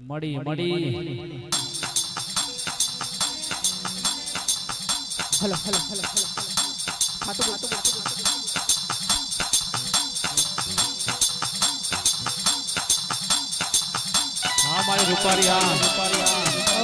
મળી મળી hello hello hello hello ખાતો ખાતો હા મારી રૂપારી હા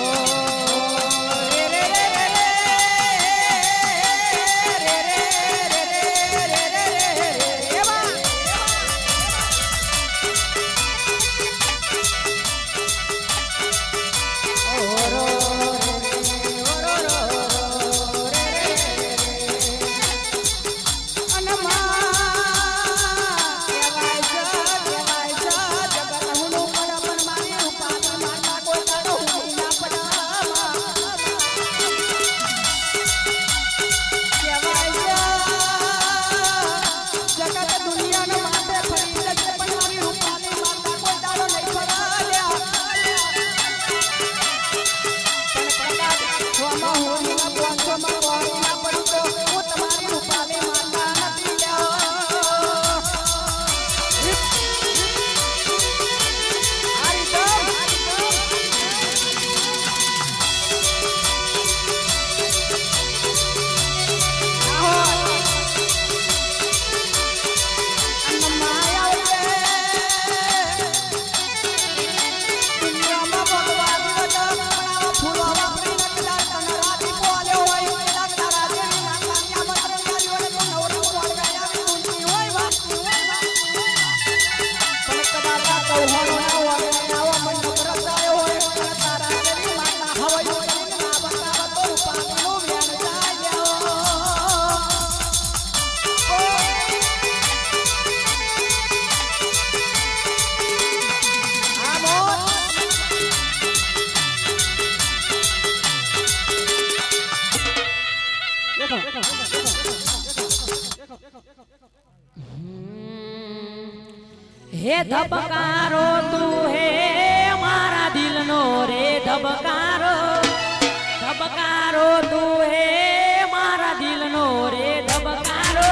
हे धबकारो तू हे मारा दिल नो रे धबकारो धबकारो तू हे मारा दिल नो रे धबकारो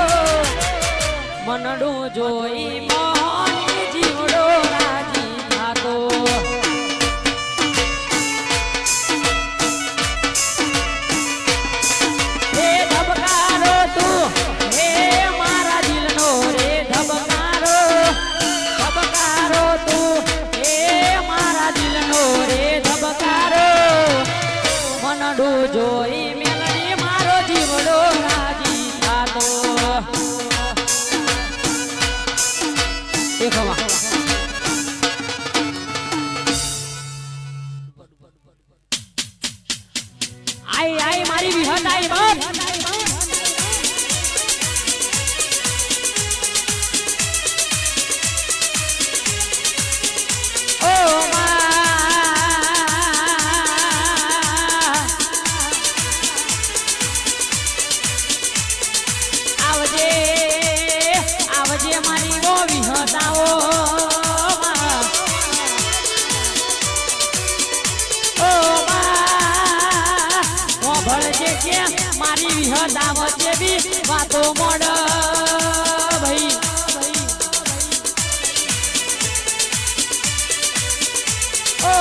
मनडू जोई मोहनी जीवड़ो राजी थातो हे धबकारो तू हे मारा दिल नो रे धबकारो धबकारो तू हे मारा दिल नो रे धबकारो मनडू जोई मेलडी मारो जीवड़ो राजी थातो देखो आई आई मारी विहत आई बाप आवजे मारी वो विहताओ ओ वो भळजे के मारी विहताव जेवी वातो मोड भाई ओ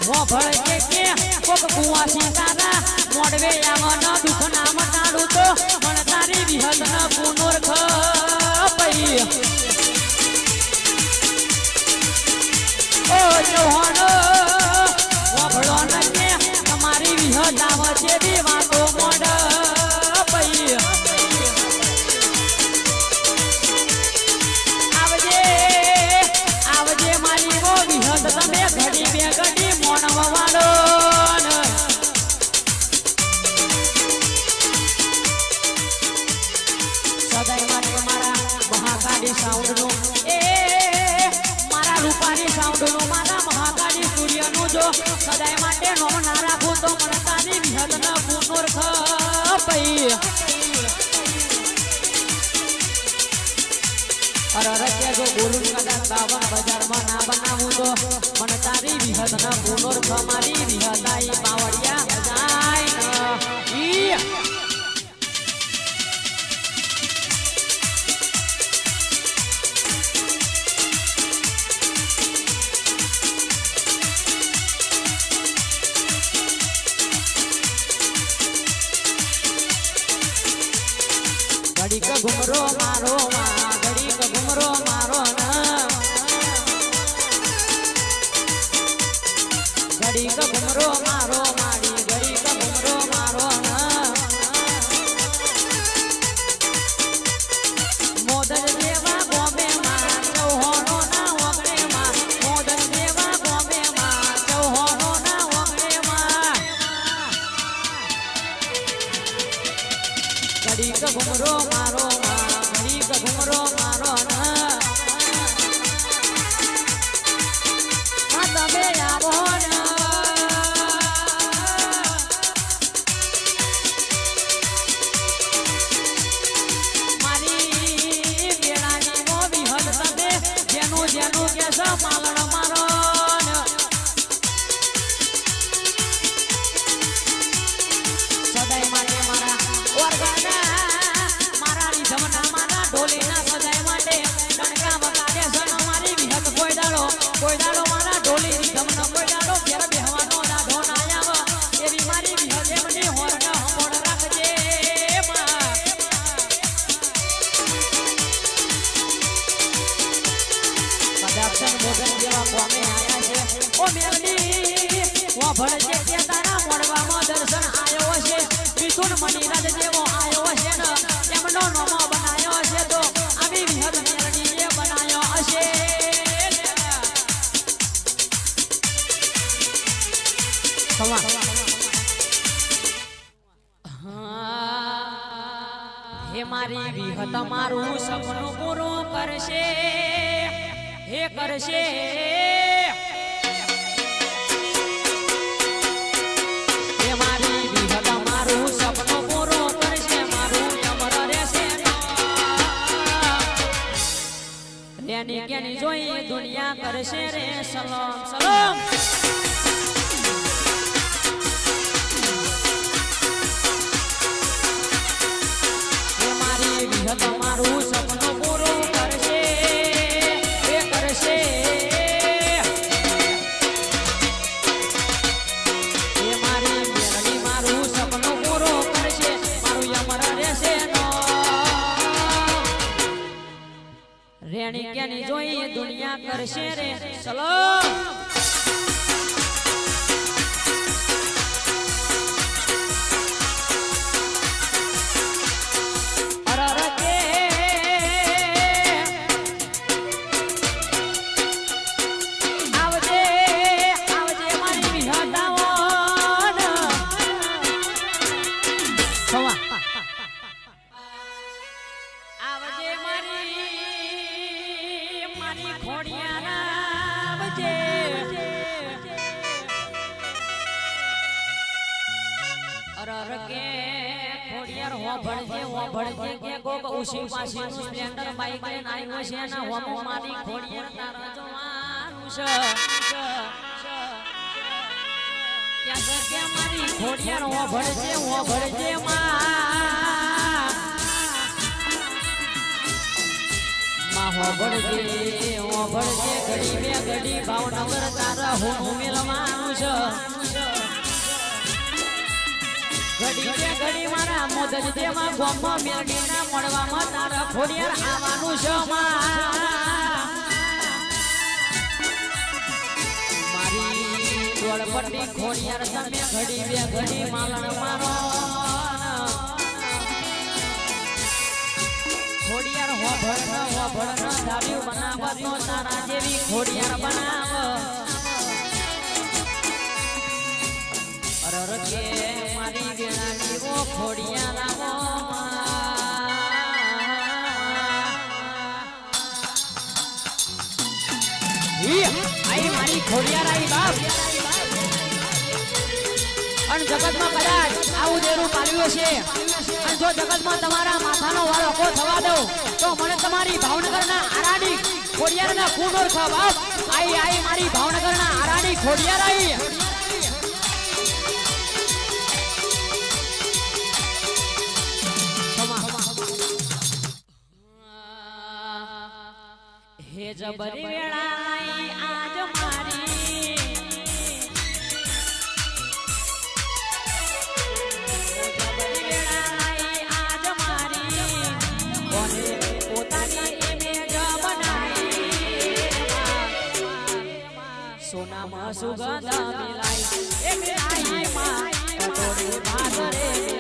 वो भळजे के कोक कुवासी तारा मोडवे यावन दुख नाम टाळू तो मन तारी विहत न पुनोर खपई ओ चौहान वभळो न के તમારી વિહત આવશે દી વાતો મોડ પઈ આવજે આવજે મારી વો વિહત તમે ઘડી બે ઘડી મોણવ વાળો સદાય માટે મારા મહાકાળી સાઉન્ડ નું એ મારા રૂપારી સાઉન્ડ નું મારા મહાકાળી સૂર્ય નું જો સદાય માટે નો ના રાખું તો મને તારી વિહત ન પુનોર ખપઈ અરે રચ્યા જો બોલું કદાચ 52 બજારમાં ના બનાવું તો મને તારી વિહત ન પુનોર ખ મારી વિહતાઈ પાવડિયા જાય ઈ ઘુમરો મારો મારી ઘડીક ઘુમરો મારો મોદન દેવા ગોમે માં ચૌહોનો ના ઓગણે માં મોદન દેવા ગોમે માં ચૌહોનો ના ઓગણે માં ઘડીક ઘુમરો મારો માં ઘડીક ઘુમરો મારો તમે આવો મારી વેળાની મોવી હદ તમે જેનું જેનું કેસો માલણ મારો સદાય માટે મારા ઓરગાના મારા રીધમના મારા ઢોલીના સદાય માટે ડણકા વગાડે છે મારી વિહત કોઈ દાડો મારા ઢોલી રીધમનો કોઈ દાડો ઘેર બેહવાનો દાઢો ના આવ એવી મારી વિહત એમની હોરડ હમોડ રાખજે કદાક્ષન મોદન જેવા કોમે આયા છે ઓ મેલની ઓ ભળજે કે તારા મોડવામાં દર્શન આયો છે વિધુન મણીરાજ જેવો આયો છે ને એમનો નોમો બનાયો છે તો આવી વિહત મેલની એ બનાયો હશે હે મારી વિહત મારું સપનું પૂરું કરશે હે કરશે હે મારી વિહત મારું સપનું પૂરું કરશે મારું અમર રહેશે રેની કેની જોઈ દુનિયા કરશે રે સલામ સલામ તમારું સપનું પૂરું કરશે એ કરશે એ મારી મેરડી મારું સપનું પૂરું કરશે મારું અમર રહેશે રેણી કેની જોઈ દુનિયા કરશે રે ચલો ભળજે કે કોક ઉસી પાસીનું સ્પ્લેન્ડર બાઈક લઈને આવ્યો છે ને હોમો મારી ખોડિયાર તારા જોવાનું છે ક્યાં કે મારી ખોડિયાર હો ભળજે માં હો ભળજે ઘડી બે ઘડી ભાવનગર તારા હું મેલવાનું છે ઘડી મારા મોદજ દેવા ગોમમાં મેરડીના મળવામાં તારા ખોડિયાર આવવાનું છે મારી દોડપટ્ટી ખોડિયાર તમે ઘડી બે ઘડી માલણ મારો ખોડિયાર હોભળ ધાર્યું બનાવતો તારા જેવી ખોડિયાર બનાવ અરર કે મારી વેળાની ઓ ખોડિયાર આવો આઈ મારી ખોડિયાર આઈ બાપ અન જગતમાં કદાચ આવું દેરું પાલ્યું છે અને જો જગતમાં તમારા માથાનો વાળો કો થવા દો તો મને તમારી ભાવનગરના આરાડી ખોડિયારના કુંડોર થા બાપ આઈ મારી ભાવનગરના આરાડી ખોડિયાર આઈ હે જબરી વેળાઈ આજ મારી જબરી વેળાઈ આજ મારી કોને પોતાની ઇમેજ બનાવી સોના નામ સુગંધ મિલાય એ મિલાઈ માં પટોળી ભાગરે